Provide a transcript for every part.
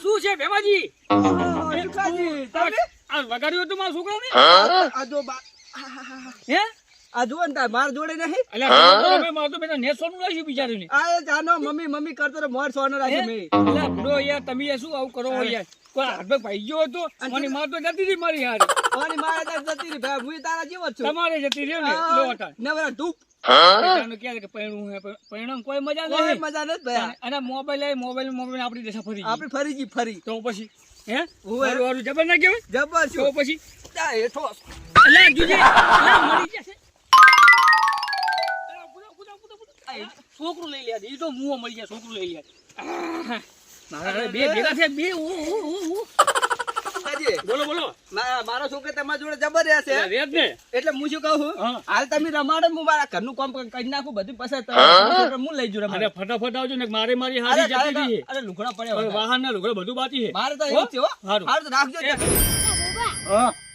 શું છે ભેમાજી? વગાડ્યું હતું મારા છોકરાને? હે આ જુઓ ને માર જોડે નહીં. માર તો બેટા નેટ સોનું રાખ્યું બિચારીને. આ જાનો મમ્મી મમ્મી કરતો તો મોર સોનું રાખ્યું મેં. એટલે બુડો યાર તમે શું આવું કરો યાર? કોઈ હાથ ભાઈ ગયો હતો અને માર તો જતી રહી મારી હારી. મારી મારે જતી રહી ભાઈ હું તારા જેવો છું. તમારે જતી રહી ને લોટા ને બરા ધૂપ કે પૈણું હે પૈણું કોઈ મજા નહીં. મજા નથી ભાઈ. અને મોબાઈલ આપણી દશા ફરી આપણી ફરી ગઈ ફરી તો પછી હે વારું જબર ના કેવાય જબર તો પછી હેઠો અલા જુજે અલા મરી જશે. છોકરું લઈ લે એ તો મુઓ મળી ગયા. છોકરું લઈ લે મારા બે ભેગા છે બે. બોલો બોલો. મારો છોકરો તમારા જોડે જબર રહેશે એટલે હું શું કહું હાલ તમે રમાડો હું મારા ઘરનું કામ કરી નાખું બધું પસંદ હું લઈ જઉં. ફટાફટ આવજો ને મારે મારી હારી જતી રહી. અરે લુગડા પડે વાહન ના લુગડા બધું બાકી છે મારે તો એવું છે. સારું તો રાખજો.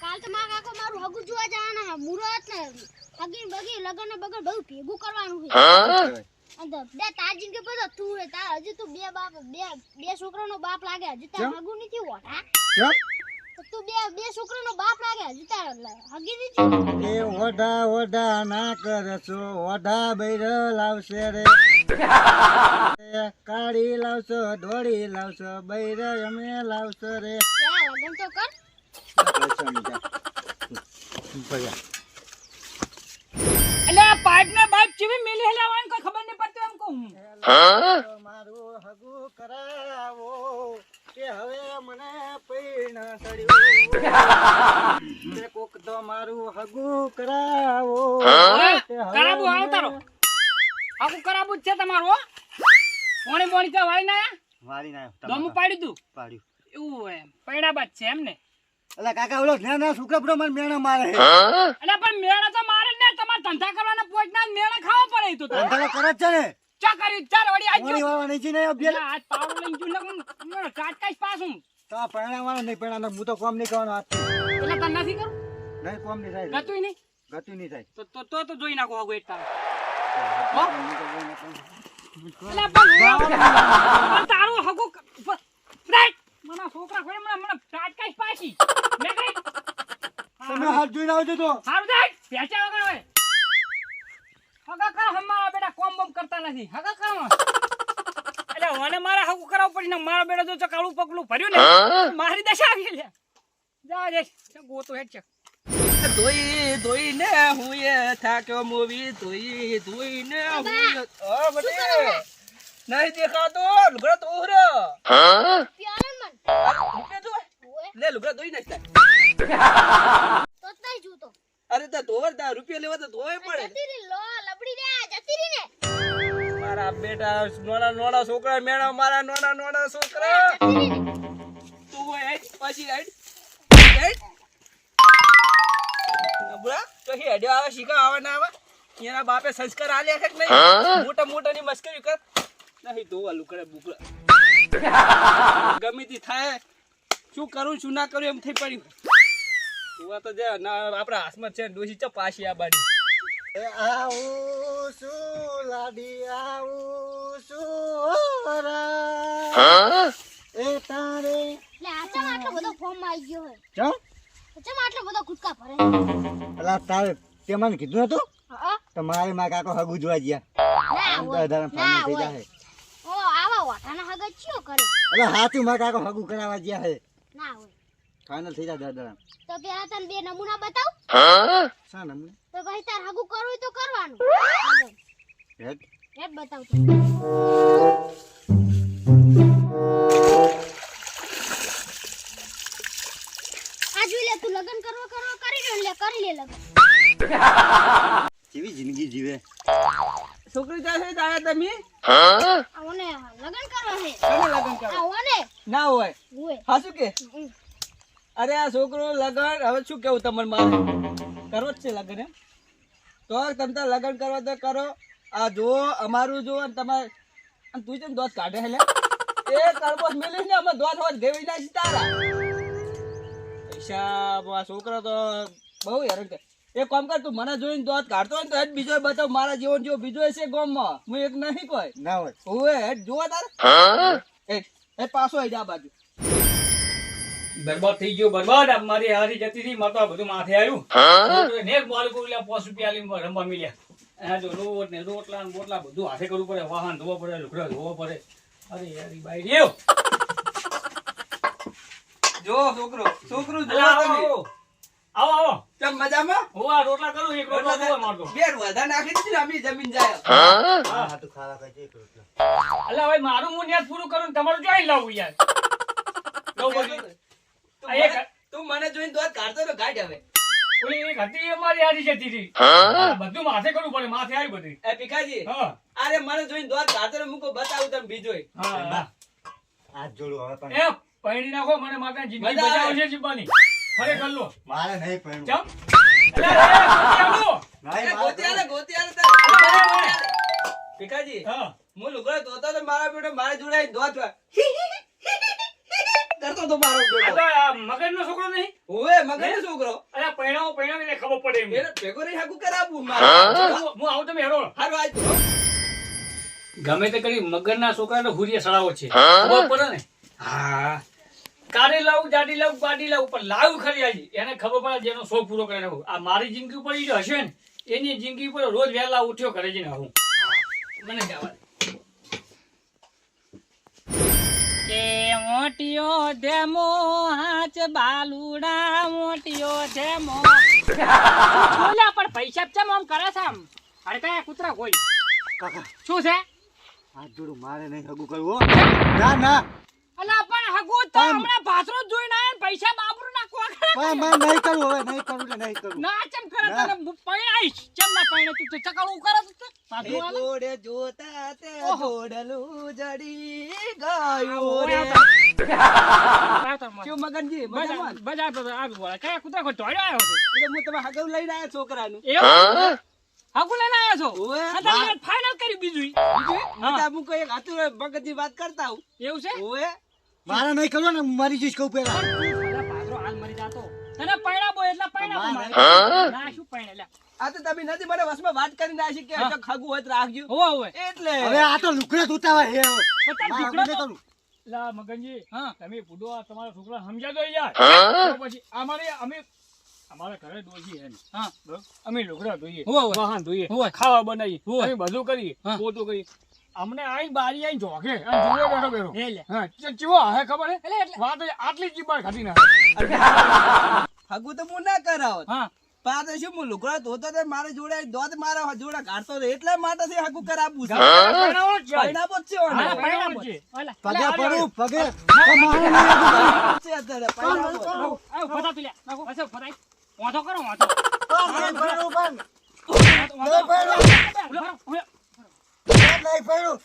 કાલ તો મારા કાકો મારું હગું જોવા જવાના હે મુરત ને હગી બગી લગન ને બગર બધું ભેગું કરવાનું છે. અંદર બે તાજીન કે બધો તું રે તા હજી તું બે છોકરાનો બાપ લાગે હજી તાર હગું નથી હોતા. તું બે છોકરાનો બાપ લાગે હજી તાર હગી નથી. એ ઓઢા ના કરશો ઓઢા બૈર લાવશે રે કાળી લાવશો ધોળી લાવશો બૈર અમે લાવશો રે. લગન તો કર એટલે આ પાઇપ ને બાઇપ ચીવી મેલી હલાવવાની કોઈ ખબર નહીં પડતી એમ કહું. મારું હગું કરાવો કે હવે મને પૈણા સડ્યું કોક તો મારું હગું કરાવો કરાબુ આવતારો આખું કરાબુ જ છે તમારું. પોણી પોણી તો વાળી ના વાળી ના દમું પાડી તું પાડ્યું એવું એમ પૈણા બાદ છે એમ ને. અલા કાકા ઓલો ના છોકરા પૂરો મને મેણા મારે એટલે પણ મેણા તો મારે ને તમારે ધંધા કરવાના પોચના મેણા ખાવા પડે તો ધંધા કરે છે ને ચા કરી ચાર વળી આજો મોણી વાળા નહીં છે ને અભ્યાસ આજ પાવડો લઈને જુ ને કાટકાઈ પાસું તો પૈણા વાળા નહીં પૈણા હું તો કોમ નહીં કરવાનો હાથ એટલે તને નથી કરું નહીં કોમ નહીં થાય ગતુંય નહીં થાય તો જોઈ નાખો આગો એક તારો. તારું હગું મને છોકરા ખોડે મને કાટકાઈ પાછી મે કઈ તમે હાથ જોઈને આવજો તો હારું જાય પેચા વગર હોય હગા કર હમારા બેટા કોમ બમ કરતા નથી હગા કર એટલે મને મારા હગું કરાવવું પડી ને મારા બેટા જો ચકાળું પકલું ભર્યું ને મારી દશા આવી લે જા જે ગોતો હેડ છે ધોઈ ને હું એ થાક્યો મૂવી ધોઈ ને હું ઓ બટે નહીં દેખાતો લુગડા તો ઉહરો પ્યારન મન લે લુગડા ધોઈ નાખ તો તઈ જૂતો અરે તા ધોવર તા રૂપિયા લેવા તો ધોય પડે જતી રી લો લબડી રે જતી રી ને મારા બેટા નોડા છોકરા મેણા મારા નોડા છોકરા તું હેડ પછી હેડ બુરા તો હેડ્યો આવે શીખા આવે ના આવે એના બાપે સંસ્કાર આલ્યા છે કે નહીં મોટા ની મસ્કરી કર નહીં ધોવા લુકડે બુકડા ગમે તે થાય શું કરું શું ના કરું એમ થઈ પડ્યું. તું તો જે આપણા હાથમાં છે ડોસી ચપાસી આ બાડી આવું શું લાડી આવું શું એ તારે લે આચમ આટલો બધો ફોર્મ માં આવી ગયો હે ચમ આચમ આટલો બધો કુદકા ભરે અલા તારે તે મને કીધું હતું હા તો મારે મારા કાકો હગું જોવા ગયા ના હોય ફાઇનલ થઈ જાય. ઓ આવા વાટાના હગા ચિયો કરે અલા હાથું મારા કાકો હગું કરાવવા ગયા હે ના હોય ફાઇનલ થઈ જાય દાદા. તો પેલા તને બે નમૂના બતાવ શા નમૂને તો ભાઈ તાર હગું કરવું હોય તો કરવાનું હેડ હેડ બતાવ તો આ જોઈ લે તું લગન કરવા કરી લે લગન કેવી જિંદગી જીવે છોકરી જાય છે આયા તમે આવને લગન કરવા હે તમે લગન કરો આવને ના હોય હોય હાસુ કે અરે આ છોકરો લગન હવે શું કેવું તમને મારે કરવો જ છે લગન એમ તો તમે લગન કરવા તો કરો આ જો અમારું જો અને તમારે તું જેમ દોત કાઢે હેલે એ તરબોચ મેલીશ ને અમે દોત હોત દેવી નાખી તારા પૈસા આ છોકરો તો બહુ હેરાન કરે એક કામ કર, તું મને જોઈને દોત કાઢતો હોય ને તો હેડ બીજો બતાવ, મારા જેવો ને જેવો બીજો છે ગામમાં, હું એક નહીં કોઈ. ના હોય. ઓવે હેડ જોવા તારે. એ પાછો આઈ જા બાજુ. બરબાદ થઈ ગયો, બરબાદ. આ મારી હારી જતી હતી, મારે તો આ બધું માથે આવ્યું. ને એક માલિકો એટલે 5 રૂપિયા આલીને રમવા મળ્યા. આ જો લોટ ને રોટલા ને બોટલા બધું હાથે કરવું પડે, વાહન ધોવા પડે, લુગડા ધોવા પડે. અરે યાર ઈ બાઈ રહ્યો. જો છોકરો જો આવો, તમે. આવો આવો. કેમ મજામાં? હું આ રોટલા કરું, એક રોટલા ધોવા મારતો. બે વધા નાખી દીધી ને અમી જમીન જાય. હા તું ખાવા ખાજે એક રોટલો. અલા ભાઈ મારું હું ન્યાજ પૂરું કરું ને તમારું જોઈ લાવું યાર. લો બધી. આ એક તું મને જોઈને દોત કાઢતો તો ગાઢ હવે. ઓલી એક હતી એ મારી હારી જતી હતી. બધું માથે કરવું પડે, માથે આવી બધી. એ ભીખાજી, હા અરે મને જોઈને દોત કાઢતો તો મૂકો બતાવું તમે બીજોય. હા. હાથ જોડું હવે પણ. એ પૈણી નાખો, મને માતા જિંદગી મજા આવે. બચાવો છે જીવવાની. ખરેખર લો. મારે નહીં પડ્યું. ચમ. અલા, એ ગોતી આલો. નહીં, એ મારે ગોતી આલે તારે. ભીખાજી, હા. હું લુગડો ધોતો તો મારા બેટો મારે જોડે દોત કરતો તો મારો આ તો બેટો. આ મગજનો છોકરો નહીં. ઓવે મગજનો છોકરો. અલા, પૈણાવો એટલે ખબર પડે એમ. એને ભેગો રહી હાકુ કરાવું મારે. હું આવું તમે હેરો. હારું આજ તો. ગમે તે કરી મગરના છોકરાને હુરિયા સડાવો છે. ખબર પડે ને? હા. કાઢી લાવું, જાડી લાવું, ગાડી લાવું, પણ લાવું ખરી આજે. એને ખબર પડે જેનો શોખ પૂરો કરે નાખું. આ મારી જિંદગી ઉપર ઈ જો હશે ને, એની જિંદગી ઉપર રોજ વહેલા ઉઠ્યો કરે છે ને હું. મને જવા દે. કે મોટીઓ ધેમો હાચ બાલુડા મોટીઓ ધેમો. બોલ્યા પણ પૈસા ચમ આમ કરે છે આમ. અરે કયા કૂતરા કોઈ. કાકા શું છે? હાથ જોડું, મારે નહીં હગું કરવું હો. ના ના અલા પણ હગુ તો હમણાં ભાસરો જ જોઈને આયા ને પૈસા બાબરું નાખવા પણ મારે નહીં કરવું, હવે નહીં કરવું એટલે નહીં કરવું. ના ચમ કરે ના. તને પૈણાઈશ. ચમ ના પૈણે તું ચકાળું કરે તું એ પાછું આલે. જોડે જોતા તે ઓહો. જોડલું જડી ગયું રે. શું મગનજી મજામાં? બજાર તો આગ બોલા કયા કૂતરા કોઈ ટોળ્યો આવ્યો છે. એટલે હું તમે હગવ લઈને આયા છોકરાનું. એવું હગુ લઈને આવ્યા છો? ઓવે. આ તમે ફાઇનલ કર્યું બીજું બીજું હું કોઈ એક હતું મગનજી વાત કરતા હું. એવું છે? ઓવે. મારે નહીં કરવું ને, મારી જઈશ કહું પેલા. પણ તું ભલા પાદરો હાલ મરી જાતો. તને પૈણા બોય એટલે પૈણા મારે. મારે. ના શું પૈણે લ્યા. આ તો તમે નથી મને વસમાં વાત કરીને આશી કે હા. જો ખગું હોય તો રાખજો. હોવે હોવે. એટલે હવે આ તો લુકડે ધોતા હોય હે હવે. પતા મારે ઢુકડો હગું નહીં તો- કરવું. લા મગનજી, તમે બુડો આ તમારા છોકરા સમજ્યા દો યાર. તો પછી અમારા ઘરે ડોશી હે ને. બરોબર? અમે લુગડા ધોઈએ, વાહન ધોઈએ, ખાવા બનાવીએ, અમે બધું કરીએ, પોતું કરીએ. અમને આઈ બારી આઈ જોખે અને જુએ બેઠો બેઠો. હા, ચેવો હે ખબર હે? વાત આટલી જીબાર ખાધી ના. હગું તો હું ના કરાવત. હા. પાછો શું હું લુગડો ધોતો તો મારે જોડે દોત મારા જોડે કાઢતો હતો એટલે માટે થી હગું કરાવવું છે. પૈણાવો જ છે. પૈણાવો જ છે ઓને. હા, પૈણાવો જ છે. અલા, પગે અલા, પડું, પગે. હા. પણ મારે નહીં હગું કરવું. છે અત્યારે પૈણાવો જ. આવો, આવો, ફટા તું લ્યા. નાખો, અચ્છા, ફટાઈ. વાંધો કરો, વાંધો. પણ નહીં પડ્યું, પણ. વાંધો. નહીં પડ્યું. ઉભા રહો, ઉભા રહો. પણ નહીં પડ્યું.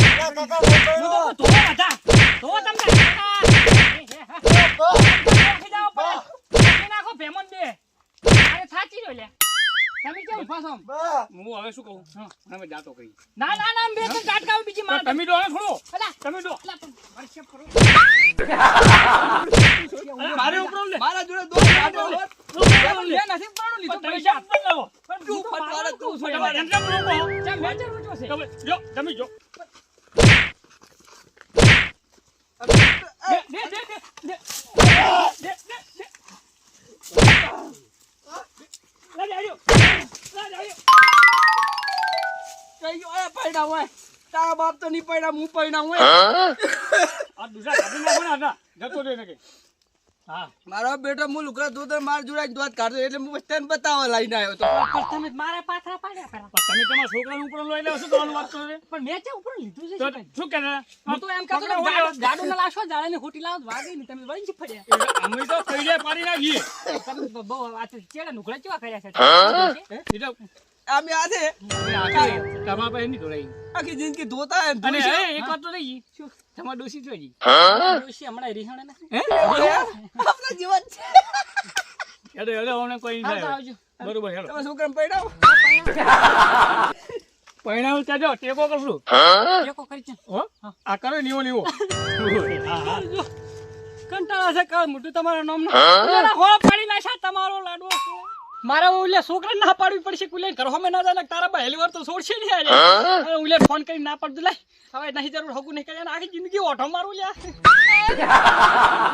એ કાકા નહીં પડ્યું. ધોવો બધા. ધોવો તમને. તો. નાખી જાઓ પડે. નાખી નાખો ભેમન બે. અરે થાચી રહ્યો લ્યા. તમે કેમ ફાસો આમ? બા. હું હવે શું કહું? હવે જાતો કહી. ના ના ના બે ત્રણ ટાટકા બીજી માર. તમે ડો હવે છોડો. અલા તમે ડો. અલા તમે વર્ષે કરો. મારે ઉપર લે. મારા જોડે દોત કાઢો હોત. લે નથી પાડો લીધો પૈસા આપવા લાવો. પણ તું ફટવાડે, તું ફટવાડે. એમ કેમ લોકો? ચા મેચર ઊંચો છે. તમે જો તમે જો. દે દે દે દે. દે દે દે. લા જાયો. લા જાયો. કઈ ગયો એ પૈણા હોય. તારા બાપ તો નહીં પૈણા હું પૈણા હોય. આ દુસરા ગાડી ના બના હતા. જતો રે ને કે. હા. મારો બેટો હું લુગડા ધોતો મારા જોડે દોત કાઢતો એટલે હું તને બતાવવા લઈને આવ્યો તો. પણ તમે મારા પાથરા પાડ્યા પેલા. તમે તમારા છોકરાનું ઉપર લઈ લેવો શું કરવાનું વાત કરો છો? પણ મેં ચા ઉપર લીધું છે. શું કરે? હું તો એમ કહેતો ગાડું ના લાશો જાળે ને ખોટી લાવો વાગે ને તમે વળી જ ફડ્યા. અમે તો કઈડે પાડી નાખીએ. તમે બહુ આ ચેડા નુકડા કેવા કર્યા છે? એ તો આમે આ છે તમારા પાસે નહીં ધોરાઈ. આખી જિંદગી ધોતા હે અને ધોશે. એક વાત તો રહી શું તમારા ડોસી જોઈ ડોસી હમણાં રિહાણે ના આપણા જીવન છે. હેડો હેડો અમને કોઈ નહીં થાય. બરોબર હેડો તમે છોકરાને પૈણાવો. પૈણાવ ત્યાં જો ટેકો કરશું. ટેકો કરી છે હો આ કરો નીવો નીવો. કંટાળા છે કાળ મોટું તમારા નામનો હો પાડી નાખ્યા તમારો લાડવો મારે ઓલે છોકરા ના પાડવી પડશે કુલે ઘર હોમે ના જાય તારા પહેલી વાર તો છોડશે નહીં આજે ઓલે ફોન કરી ના પડતું લે હવે નહીં જરૂર હગું નહીં કરે આખી જિંદગી ઓઠો મારું લ્યા